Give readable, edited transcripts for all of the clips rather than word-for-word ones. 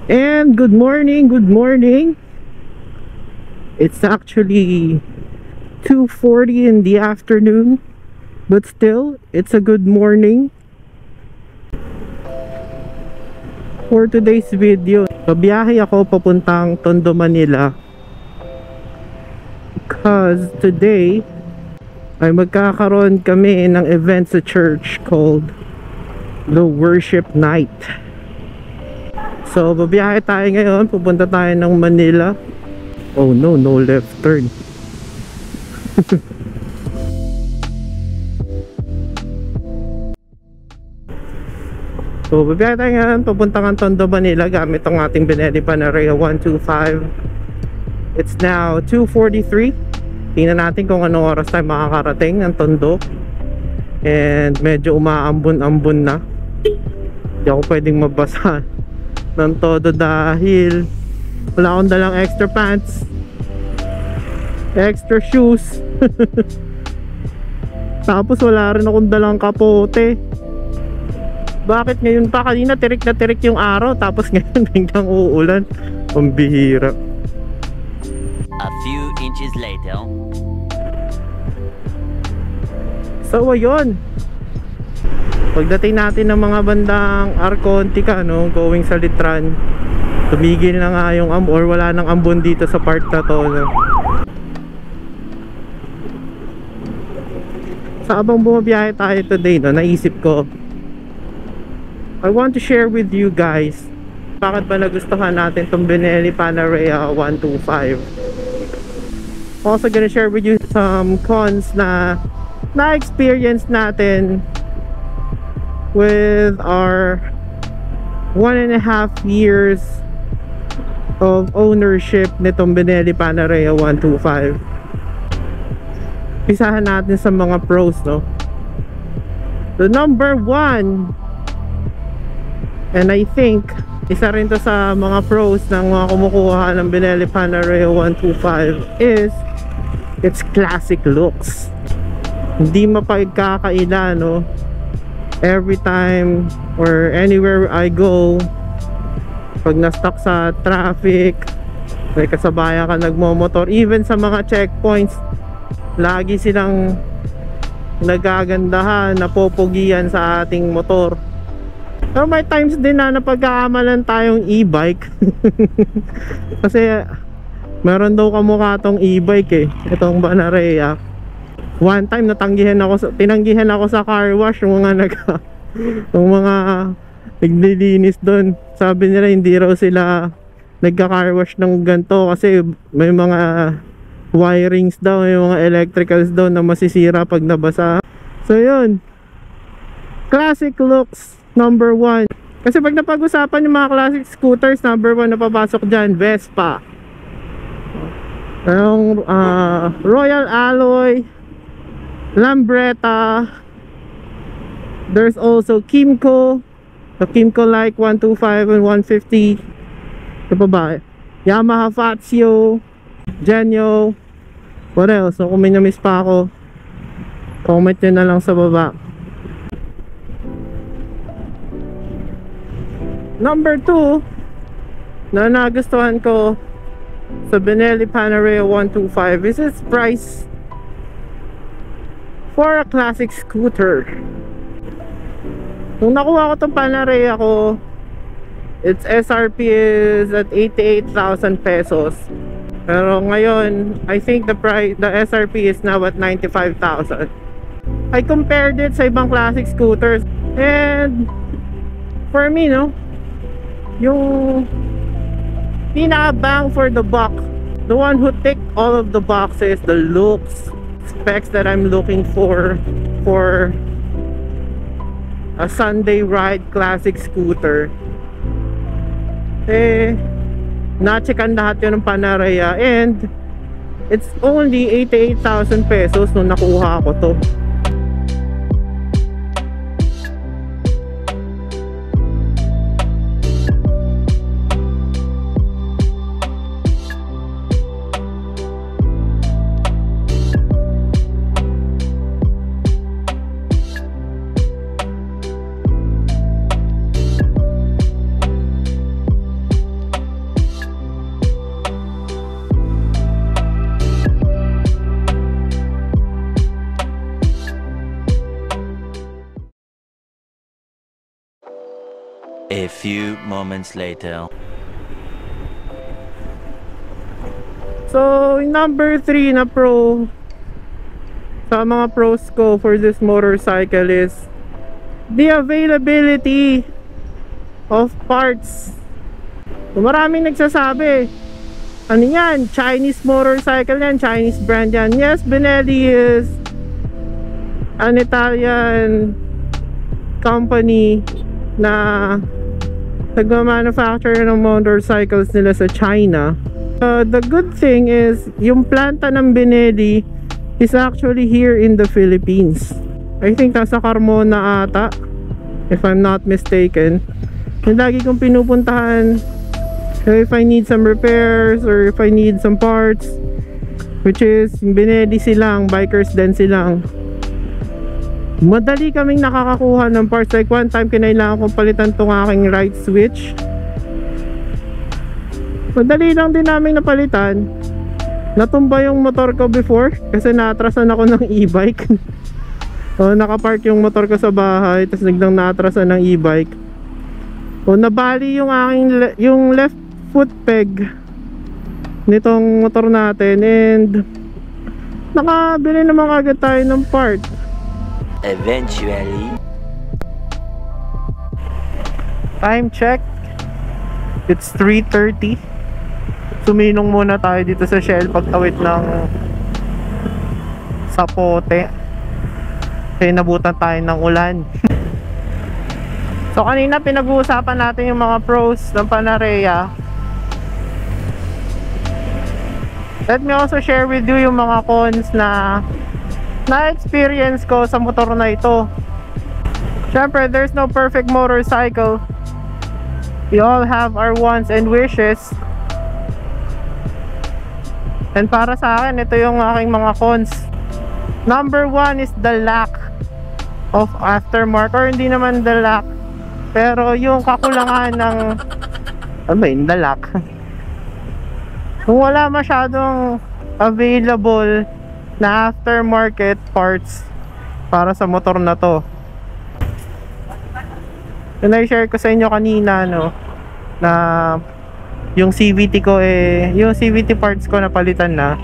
And good morning, good morning. It's actually 2:40 in the afternoon, but still, it's a good morning. For today's video, babiyahe ako papuntang Tondo, Manila. Because today, ay magkakaroon kami ng event sa church called The Worship Night. So, babiyahe tayo ngayon, pupunta tayo ng Manila. Oh no, no left turn. So, babiyahe tayo ngayon, papunta ng Tondo, Manila gamit ang ating Benelli Panarea 125. It's now 2:43. Tingnan natin kung anong oras tayo makakarating ng Tondo. And medyo umaambon-ambon na. Hindi ako pwedeng mabasa ng todo dahil wala akong dalang extra pants, extra shoes. Tapos wala rin akong dalang kapote. Bakit ngayon pa? Kanina tirik na tirik yung araw, tapos ngayon biglang uulan. Ang bihira. A few inches later. So ayun, pagdating natin ng mga bandang Arcontica, no, going sa Litran, tumigil na nga yung or wala nang ambon dito sa part na to, no. Sa abang bumabiyahe tayo today, no, naisip ko I want to share with you guys bakit ba nagustuhan natin tong Benelli Panarea 125. Also gonna share with you some cons na na-experience natin with our 1.5 years of ownership nitong Benelli Panarea 125. Pisahan natin sa mga pros, no? The number one, and I think isa rin to sa mga pros ng mga kumukuha ng Benelli Panarea 125, is its classic looks. Hindi mapagkakaila, no? Every time or anywhere I go, pag na-stuck sa traffic, may kasabayan ka nagmomotor, even sa mga checkpoints, lagi silang nagagandahan, napopogian sa ating motor. Pero may times din na napagkaamalan tayong e-bike. Kasi meron daw kamukha tong e-bike, itong Panarea. One time tinanggihan ako sa car wash, yung mga naglilinis doon. Sabi nila hindi raw sila nagka-car wash ng ganito kasi may mga wirings daw, may mga electricals daw na masisira pag nabasa. So yun, classic looks number one. Kasi pag napag-usapan yung mga classic scooters, number one na papasok dyan, Vespa, yung Royal Alloy, Lambretta. There's also Kymco, the Kymco like 125 and 150. Ito pa ba? Yamaha Fazio, Genio. What else? So kung may na-miss pa ako, comment nyo na lang sa baba. Number 2 na nagustuhan ko sa Benelli Panarea 125 is its price for a classic scooter. Nung nakuha ko itong Panarea ko, its SRP is at 88,000 pesos. Pero ngayon, I think the SRP is now at 95,000. I compared it sa ibang classic scooters, and for me, no, yung pinaka-bang for the buck, the one who ticked all of the boxes, the looks, specs that I'm looking for a Sunday ride classic scooter, na-checkan lahat yun ng Panarea, and it's only 88,000 pesos nung nakuha ko to. A few moments later. So, yung number 3 na pro sa mga pros ko for this motorcycle is the availability of parts. So, maraming nagsasabi, ano yan, Chinese motorcycle yan, Chinese brand yan. Yes, Benelli is an Italian company na nagma-manufacture ng motorcycles nila sa China. The good thing is, yung planta ng Benelli is actually here in the Philippines. I think nasa Carmona ata, if I'm not mistaken. Yung lagi kong pinupuntahan if I need some repairs or if I need some parts, which is Benelli silang, bikers din silang. Madali kaming nakakakuha ng parts. Like one time kinailangan kong palitan tong aking right switch. Madali lang din namin napalitan. Natumba yung motor ko before kasi naatrasan ako ng e-bike. So, nakapark yung motor ko sa bahay, tapos naglang naatrasan ng e-bike. So, nabali yung aking yung left foot peg nitong motor natin, and nakabili naman agad tayo ng part. Eventually. Time check, it's 3:30. Suminong muna tayo dito sa Shell pagtawid ng Sapote kasi nabutan tayo ng ulan. So kanina pinag-uusapan natin yung mga pros ng Panarea. Let me also share with you yung mga cons na na-experience ko sa motor na ito. Syempre, there's no perfect motorcycle. We all have our wants and wishes. And para sa akin, ito yung aking mga cons. Number 1 is the lack of aftermarket, or hindi naman the lack, pero yung kakulangan ng the lack. Kung wala masyadong available na aftermarket parts para sa motor na to. Yung na-share ko sa inyo kanina, no, na yung CVT ko yung CVT parts ko napalitan na.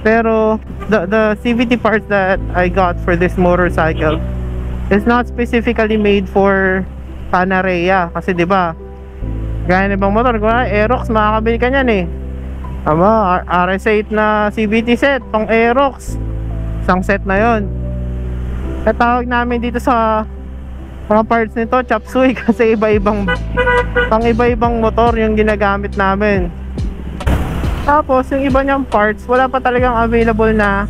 Pero the CVT parts that I got for this motorcycle is not specifically made for Panarea kasi 'di ba? Gaya ng ibang motor, kung Aerox makakabili ka niyan eh. Tama, RS8 na CVT set, tong Aerox. Isang set na 'yon. Tatawag namin dito sa mga parts nito chop suey kasi iba-ibang motor yung ginagamit namin. Tapos yung iba niyang parts wala pa talagang available na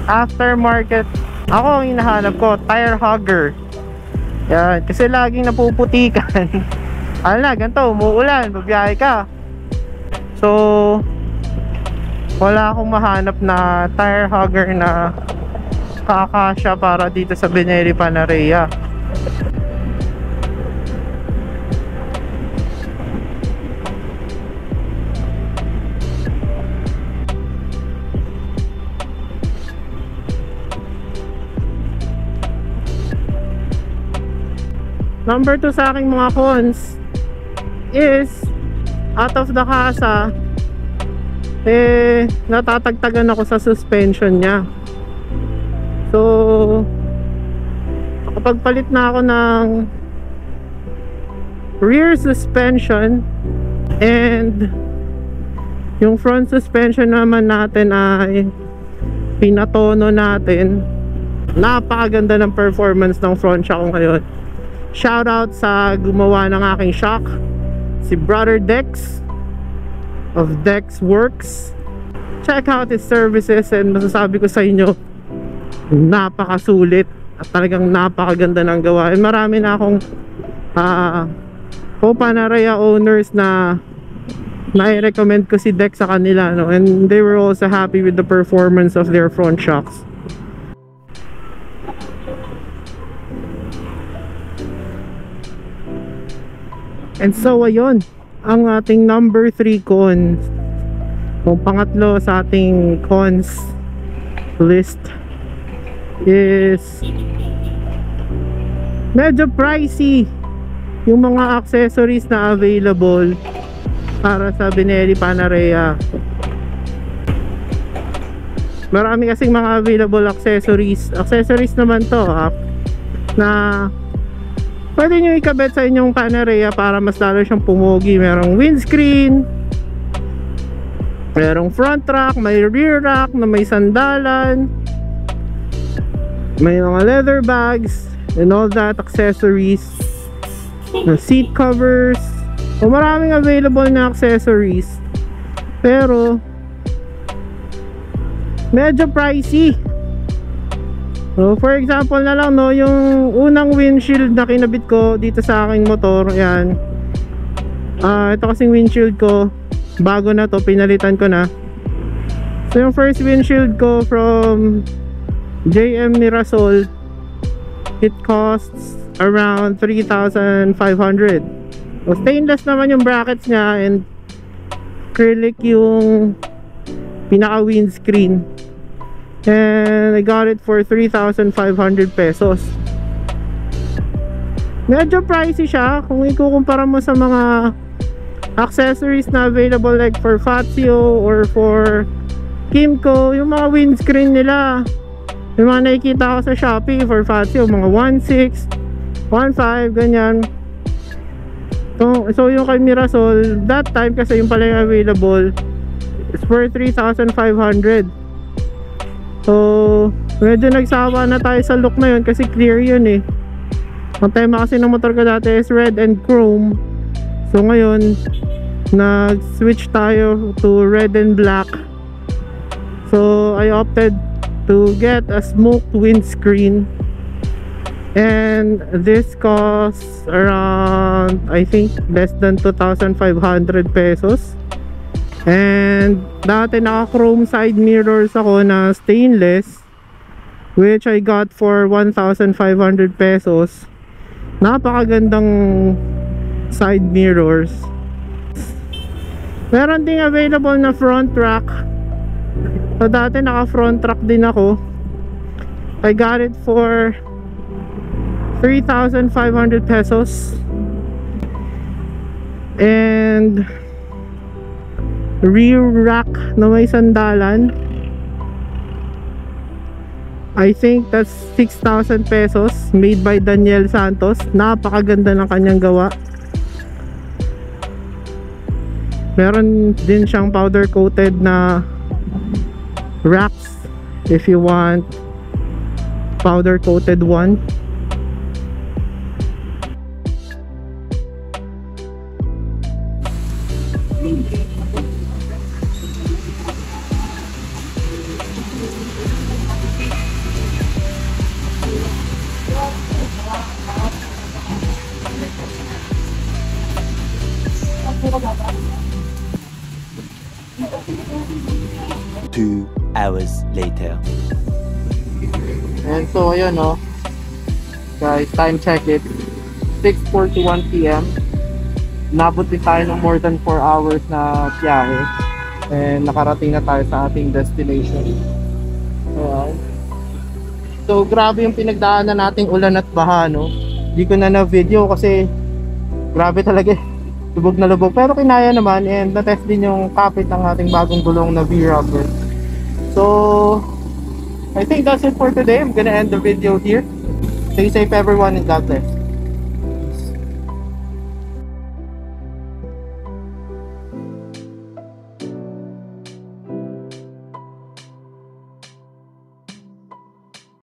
aftermarket. Ako ang hinahanap ko, tire hugger. Yan, kasi laging napuputikan. Ano na, ganito, umuulan, babiyahe ka. So wala akong mahanap na tire hugger na kakasya para dito sa Benelli Panarea. Number 2 sa aking mga cons is out of the casa, natatagtagan ako sa suspension niya. So kapag palit na ako ng rear suspension, and yung front suspension naman natin ay pinatono natin, napakaganda ng performance ng front shock ko ngayon. Shout out sa gumawa ng aking shock, si Brother Dex of Dex Works. Check out his services, and masasabi ko sa inyo, napakasulit at talagang napakaganda ng gawa. And marami na akong Panarea owners na nai-recommend ko si Dex sa kanila, no? And they were also happy with the performance of their front shocks. And so ayun, ang ating number 3 cons, o pangatlo sa ating cons list, is medyo pricey yung mga accessories na available para sa Benelli Panarea. Marami kasing mga available accessories. Accessories naman to na pwede nyo ikabit sa inyong Panarea para mas lalo siyang pumogi. Merong windscreen, merong front rack, may rear rack na may sandalan, may mga leather bags and all that accessories, seat covers. So maraming available na accessories, pero medyo pricey. So for example na lang, no, yung unang windshield na kinabit ko dito sa aking motor, yan. Ito kasing windshield ko, bago na to, pinalitan ko na. So yung first windshield ko from JM Mirasol, it costs around 3,500. So stainless naman yung brackets niya and acrylic yung pinaka windscreen, and I got it for 3,500 pesos. Medyo pricey siya kung ikukumpara mo sa mga accessories na available like for Fazio or for Kimco. Yung mga windscreen nila, yung mga nakikita ko sa Shopee for Fazio, mga 1.6, 1.5, ganyan. So yung kay Mirasol, that time kasi yung pala yung available, it's for 3,500. So medyo nagsawa na tayo sa look na yun kasi clear yun eh. Ang tema kasi ng motor ko dati is red and chrome. So ngayon nag-switch tayo to red and black. So I opted to get a smoked windscreen, and this costs around, I think, less than 2,500 pesos. And dati naka chrome side mirrors ako na stainless, which I got for 1,500 pesos. Napakagandang side mirrors. Meron ding available na front rack. So dati naka front rack din ako. I got it for 3,500 pesos. And rear rack na may sandalan, I think that's 6,000 pesos, made by Daniel Santos. Napakaganda ng kanyang gawa. Meron din siyang powder coated na racks if you want powder coated one. Two hours later. And so ayun, no guys, time check it, 6:41 PM. Nabot din tayo ng more than 4 hours na biyahe, and nakarating na tayo sa ating destination. So grabe yung pinagdaanan nating ulan at baha, no. Hindi ko na video kasi grabe talaga, lubog na lubog, pero kinaya naman, and na-test din yung kapit ng ating bagong gulong na V-Rubber. So I think that's it for today. I'm gonna end the video here. Stay safe everyone, and God bless.